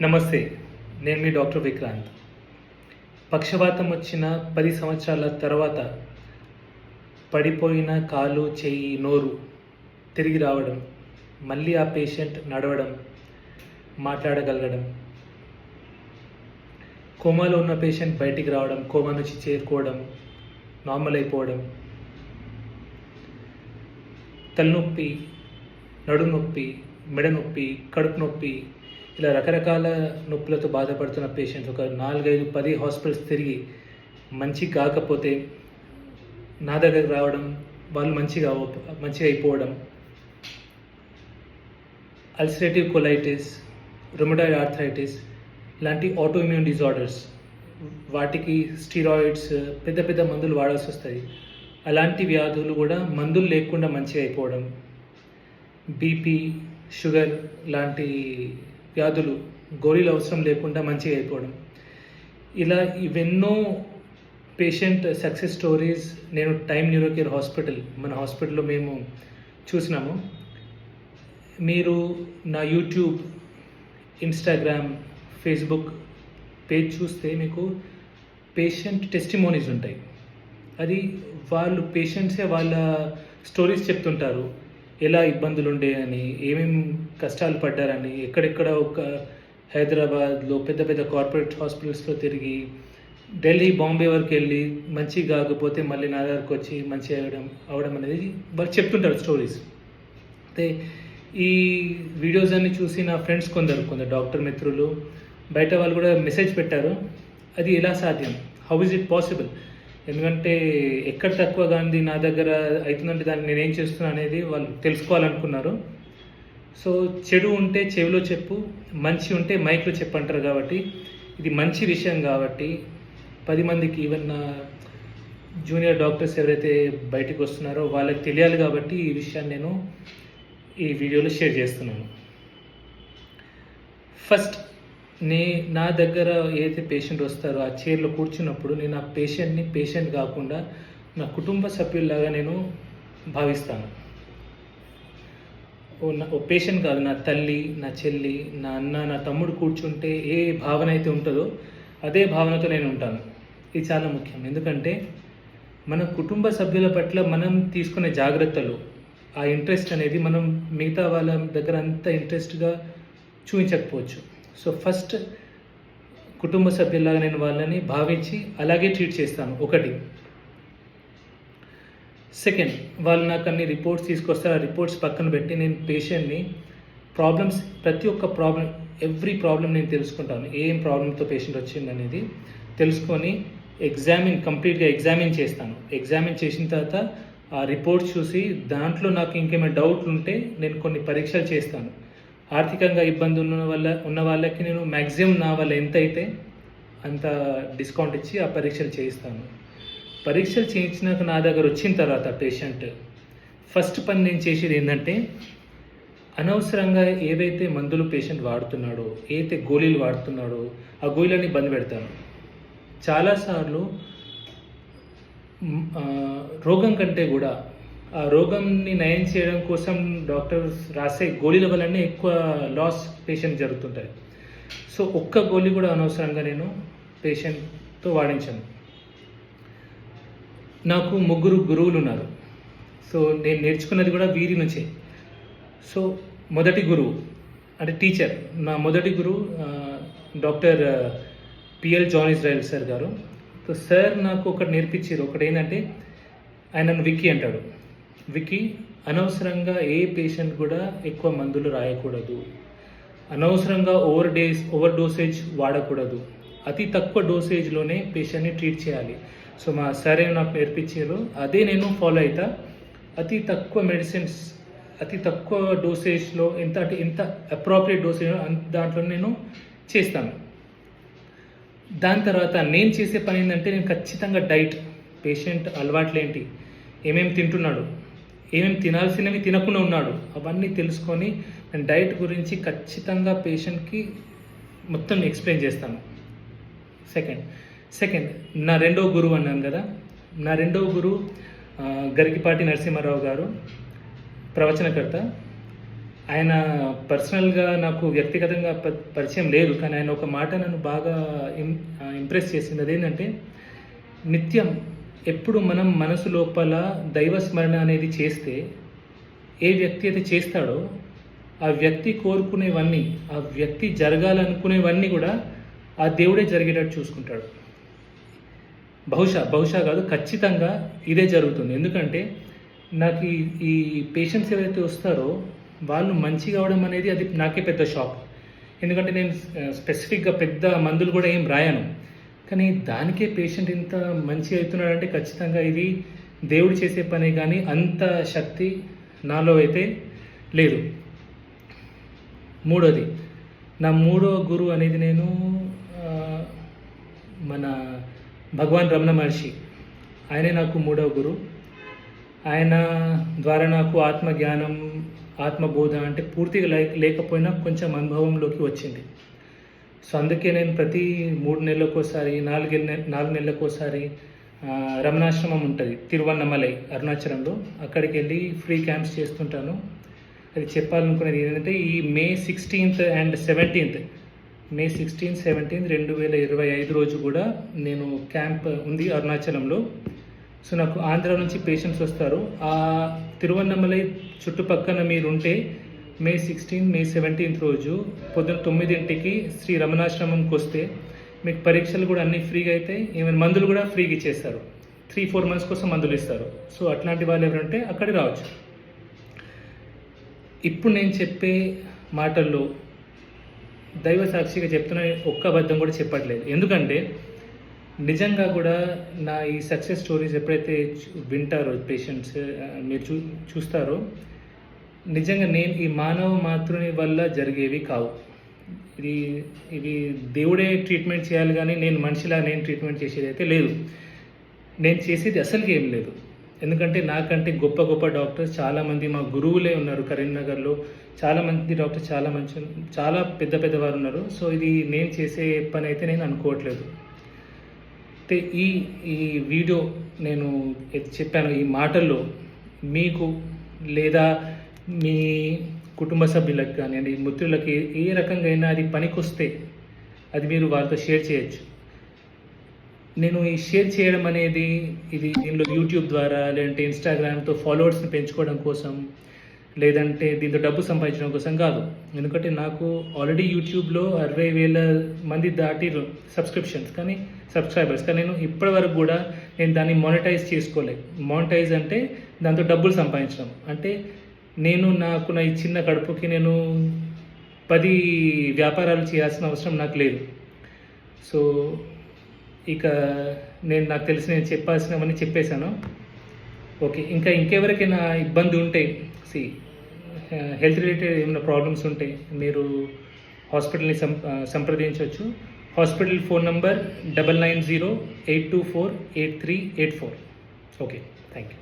నమస్తే. నేను మీ డాక్టర్ విక్రాంత్. పక్షవాతం వచ్చిన 10 సంవత్సరాల తర్వాత పడిపోయిన కాలు, చెయ్యి, నోరు తిరిగి రావడం, మళ్ళీ ఆ పేషెంట్ నడవడం, మాట్లాడగలగడం, కోమాలో ఉన్న పేషెంట్ బయటికి రావడం, కోమా నుంచి చేరుకోవడం, నార్మల్ అయిపోవడం, తలనొప్పి, నడుము నొప్పి, మెడ నొప్పి, కడుపు నొప్పి, ఇలా రకరకాల నొప్పులతో బాధపడుతున్న పేషెంట్స్ ఒక 4-5-10 హాస్పిటల్స్ తిరిగి మంచి కాకపోతే నా దగ్గరకు రావడం, వాళ్ళు మంచిగా అయిపోవడం, అల్సరేటివ్ కొలైటిస్, రుమటాయిడ్ ఆర్థరైటిస్ లాంటి ఆటోఇమ్యూన్ డిజార్డర్స్, వాటికి స్టీరాయిడ్స్ పెద్ద పెద్ద మందులు వాడాల్సి వస్తాయి. అలాంటి వ్యాధులు కూడా మందులు లేకుండా మంచిగా అయిపోవడం, బీపీ, షుగర్ లాంటి వ్యాధులు గోళీలు అవసరం లేకుండా మంచిగా అయిపోవడం, ఇలా ఇవెన్నో పేషెంట్ సక్సెస్ స్టోరీస్ నేను టైమ్ న్యూరో కేర్ హాస్పిటల్, మన హాస్పిటల్లో మేము చూసినాము. మీరు నా యూట్యూబ్, ఇన్స్టాగ్రామ్, ఫేస్బుక్ పేజ్ చూస్తే మీకు పేషెంట్ టెస్టిమోనీస్ ఉంటాయి. అది వాళ్ళు పేషెంట్సే వాళ్ళ స్టోరీస్ చెప్తుంటారు. ఎలా ఇబ్బందులు ఉండేయని, ఏమేమి కష్టాలు పడ్డారని, ఎక్కడెక్కడ ఒక హైదరాబాద్లో పెద్ద పెద్ద కార్పొరేట్ హాస్పిటల్స్లో తిరిగి ఢిల్లీ, బాంబే వరకు వెళ్ళి మంచి కాకపోతే మళ్ళీ నా దగ్గరకు వచ్చి మంచి అవడం అనేది వాళ్ళు చెప్తుంటారు స్టోరీస్. అయితే ఈ వీడియోస్ అన్ని చూసి నా ఫ్రెండ్స్ కొందరు డాక్టర్ మిత్రులు, బయట వాళ్ళు కూడా మెసేజ్ పెట్టారు, అది ఎలా సాధ్యం, హౌ ఇస్ ఇట్ పాసిబుల్, ఎందుకంటే ఎక్కడ తక్కువ గాంధీ నా దగ్గర అవుతుందంటే దాన్ని నేనేం చేస్తున్నా అనేది వాళ్ళు తెలుసుకోవాలనుకున్నారు. సో చెడు ఉంటే చెవిలో చెప్పు, మంచి ఉంటే మైక్లో చెప్పంటారు. కాబట్టి ఇది మంచి విషయం కాబట్టి 10 మందికి, ఈవెన్ నా జూనియర్ డాక్టర్స్ ఎవరైతే బయటకు వస్తున్నారో వాళ్ళకి తెలియాలి కాబట్టి ఈ విషయాన్ని నేను ఈ వీడియోలో షేర్ చేస్తున్నాను. ఫస్ట్ నా దగ్గర ఏదైతే పేషెంట్ వస్తారో ఆ చైర్లో కూర్చున్నప్పుడు నేను ఆ పేషెంట్ని పేషెంట్ కాకుండా నా కుటుంబ సభ్యుల్లాగా నేను భావిస్తాను. ఓ పేషెంట్ కాదు, నా తల్లి, నా చెల్లి, నా అన్న, నా తమ్ముడు కూర్చుంటే ఏ భావన అయితే ఉంటుందో అదే భావనతో నేను ఉంటాను. ఇది చాలా ముఖ్యం. ఎందుకంటే మన కుటుంబ సభ్యుల పట్ల మనం తీసుకునే జాగ్రత్తలు, ఆ ఇంట్రెస్ట్ అనేది మనం మిగతా వాళ్ళ దగ్గర అంత ఇంట్రెస్ట్గా చూపించకపోవచ్చు. సో ఫస్ట్ కుటుంబ సభ్యులాగా నేను వాళ్ళని భావించి అలాగే ట్రీట్ చేస్తాను. ఒకటి. సెకండ్, వాళ్ళు నాకు అన్ని రిపోర్ట్స్ తీసుకొస్తారు. ఆ రిపోర్ట్స్ పక్కన పెట్టి నేను పేషెంట్ని ప్రతి ఒక్క ఎవ్రీ ప్రాబ్లం నేను తెలుసుకుంటాను. ఏం ప్రాబ్లంతో పేషెంట్ వచ్చింది అనేది తెలుసుకొని కంప్లీట్గా ఎగ్జామిన్ చేస్తాను. ఎగ్జామిన్ చేసిన తర్వాత ఆ రిపోర్ట్స్ చూసి దాంట్లో నాకు ఇంకేమైనా డౌట్లు ఉంటే నేను కొన్ని పరీక్షలు చేస్తాను. ఆర్థికంగా ఇబ్బంది ఉన్న వాళ్ళకి నేను మ్యాక్సిమం నా వల్ల ఎంత అయితే అంత డిస్కౌంట్ ఇచ్చి ఆ పరీక్షలు చేయిస్తాను. పరీక్షలు చేయించినాక నా దగ్గర వచ్చిన తర్వాత పేషెంట్ ఫస్ట్ పని నేను చేసేది ఏంటంటే, అనవసరంగా ఏవైతే మందులు పేషెంట్ వాడుతున్నాడో, ఏదైతే గోళీలు వాడుతున్నాడో ఆ గోళీలన్నీ బంద్ పెడతాను. చాలాసార్లు రోగం కంటే కూడా ఆ రోగంని నయం చేయడం కోసం డాక్టర్స్ రాసే గోళీల వల్లనే ఎక్కువ లాస్ పేషెంట్ జరుగుతుంటాయి. సో ఒక్క గోళీ కూడా అనవసరంగా నేను పేషెంట్తో వాడించాను. నాకు 3 గురువులు ఉన్నారు. సో నేను నేర్చుకున్నది కూడా వీరి నుంచే. సో మొదటి గురువు అంటే టీచర్, నా మొదటి గురువు doctor PL John Israel sir garu. So sir నాకు ఒకటి నేర్పించారు. ఒకటి ఏంటంటే, ఆయనను విక్కీ అంటాడు. విక్కీ, అనవసరంగా ఏ పేషెంట్ కూడా ఎక్కువ మందులు రాయకూడదు, అనవసరంగా ఓవర్ డోసేజ్ వాడకూడదు, అతి తక్కువ డోసేజ్లోనే పేషెంట్ని ట్రీట్ చేయాలి. సో మా సార్ నాకు నేర్పించారు, అదే నేను ఫాలో అవుతా. అతి తక్కువ మెడిసిన్స్, అతి తక్కువ డోసేజ్లో ఎంత అప్రోప్రియేట్ డోసేజ్ దాంట్లో నేను చేస్తాను. దాని తర్వాత నేను చేసే పని ఏంటంటే, నేను ఖచ్చితంగా డైట్, పేషెంట్ అలవాట్లేంటి, ఏమేమి తింటున్నాడు, ఏమేమి తినాల్సినవి తినకుండా ఉన్నాడు, అవన్నీ తెలుసుకొని నేను డైట్ గురించి ఖచ్చితంగా పేషెంట్కి మొత్తం ఎక్స్ప్లెయిన్ చేస్తాను. సెకండ్ నా రెండవ గురువు అన్నాను కదా, నా రెండవ గురువు గరికిపాటి నరసింహారావు గారు, ప్రవచనకర్త. ఆయన పర్సనల్గా నాకు వ్యక్తిగతంగా పరిచయం లేదు, కానీ ఆయన ఒక మాట నన్ను బాగా ఇంప్రెస్ చేసింది. అదేంటంటే, నిత్యం ఎప్పుడు మనం మనసు లోపల దైవ స్మరణ అనేది చేస్తే, ఏ వ్యక్తి అయితే చేస్తాడో ఆ వ్యక్తి కోరుకునేవన్నీ, ఆ వ్యక్తి జరగాలనుకునేవన్నీ కూడా ఆ దేవుడే జరిగేటట్టు చూసుకుంటాడు. బహుశా కాదు, ఖచ్చితంగా ఇదే జరుగుతుంది. ఎందుకంటే నాకు ఈ పేషెంట్స్ ఎవరైతే వస్తారో వాళ్ళు మంచిగా అవడం అనేది అది నాకే పెద్ద షాక్. ఎందుకంటే నేను స్పెసిఫిక్గా పెద్ద మందులు కూడా ఏం రాయను, కానీ దానికే పేషెంట్ ఇంత మంచి అవుతున్నాడంటే ఖచ్చితంగా ఇది దేవుడు చేసే పనే, కానీ అంత శక్తి నాలో అయితే లేదు. మూడోది, నా మూడో గురువు అనేది నేను మన భగవాన్ రమణ మహర్షి, ఆయనే నాకు మూడవ గురువు. ఆయన ద్వారా నాకు ఆత్మజ్ఞానం, ఆత్మబోధ అంటే పూర్తిగా లేకపోయినా కొంచెం అనుభవంలోకి వచ్చింది. సో అందుకే నేను ప్రతి 3 నెలలకోసారి 4 నెలలకోసారి రమణాశ్రమం ఉంటుంది తిరువన్నమలై, అరుణాచలంలో. అక్కడికి వెళ్ళి ఫ్రీ క్యాంప్స్ చేస్తుంటాను. అది చెప్పాలనుకునేది ఏంటంటే, ఈ మే 16th and 17th, మే 16, 17, 2025 రోజు కూడా నేను క్యాంప్ ఉంది అరుణాచలంలో. సో నాకు ఆంధ్ర నుంచి పేషెంట్స్ వస్తారు. ఆ తిరువన్నమలై చుట్టుపక్కల మీరుంటే మే 16, మే 17 రోజు పొద్దున 9ంటికి శ్రీ రమణాశ్రమంకి వస్తే మీకు పరీక్షలు కూడా అన్నీ ఫ్రీగా అవుతాయి. ఈవెన్ మందులు కూడా ఫ్రీగా ఇచ్చేస్తారు. 3-4 months కోసం మందులు ఇస్తారు. సో అట్లాంటి వాళ్ళు ఎవరంటే అక్కడికి రావచ్చు. ఇప్పుడు నేను చెప్పే మాటల్లో దైవ సాక్షిగా చెప్తున్న ఒక్క అబద్ధం కూడా చెప్పట్లేదు. ఎందుకంటే నిజంగా కూడా నా ఈ సక్సెస్ స్టోరీస్ ఎప్పుడైతే వింటారో పేషెంట్స్, మీరు చూస్తారో, నిజంగా నేను ఈ మానవ మాతృని వల్ల జరిగేవి కావు. ఇది దేవుడే ట్రీట్మెంట్ చేయాలి, కానీ నేను మనిషిలా నేను ట్రీట్మెంట్ చేసేది అయితే లేదు. నేను చేసేది అసలుకి ఏం లేదు. ఎందుకంటే నాకంటే గొప్ప గొప్ప డాక్టర్స్ చాలామంది మా గురువులే ఉన్నారు. కరీంనగర్లో చాలామంది డాక్టర్స్ చాలా పెద్దవారు ఉన్నారు. సో ఇది నేను చేసే పని అయితే నేను అనుకోవట్లేదు. అయితే ఈ వీడియో నేను చెప్పాను, ఈ మాటల్లో మీకు లేదా మీ కుటుంబ సభ్యులకు కానివ్వండి, మిత్రులకి ఏ రకంగా అయినా అది పనికొస్తే అది మీరు వాళ్ళతో షేర్ చేయొచ్చు. నేను ఈ షేర్ చేయడం అనేది దీనిలో యూట్యూబ్ ద్వారా, లేదంటే ఇన్స్టాగ్రామ్తో ఫాలోవర్స్ని పెంచుకోవడం కోసం, లేదంటే దీంతో డబ్బు సంపాదించడం కోసం కాదు. ఎందుకంటే నాకు ఆల్రెడీ యూట్యూబ్లో 60,000 మంది దాటిరు సబ్స్క్రైబర్స్, కానీ నేను ఇప్పటి వరకు కూడా నేను దాన్ని మానిటైజ్ చేసుకోలేదు. మానిటైజ్ అంటే దాంతో డబ్బులు సంపాదించడం. అంటే నాకు నా ఈ చిన్న కడుపుకి నేను 10 వ్యాపారాలు చేయాల్సిన అవసరం నాకు లేదు. సో ఇక నాకు తెలిసి నేను చెప్పాల్సినవన్నీ చెప్పేశాను. ఓకే, ఇంకెవరికైనా ఇబ్బంది ఉంటే, హెల్త్ రిలేటెడ్ ఏమైనా ప్రాబ్లమ్స్ ఉంటే మీరు హాస్పిటల్ని సంప్రదించవచ్చు. Hospital phone number 9908248384. Okay, thank you.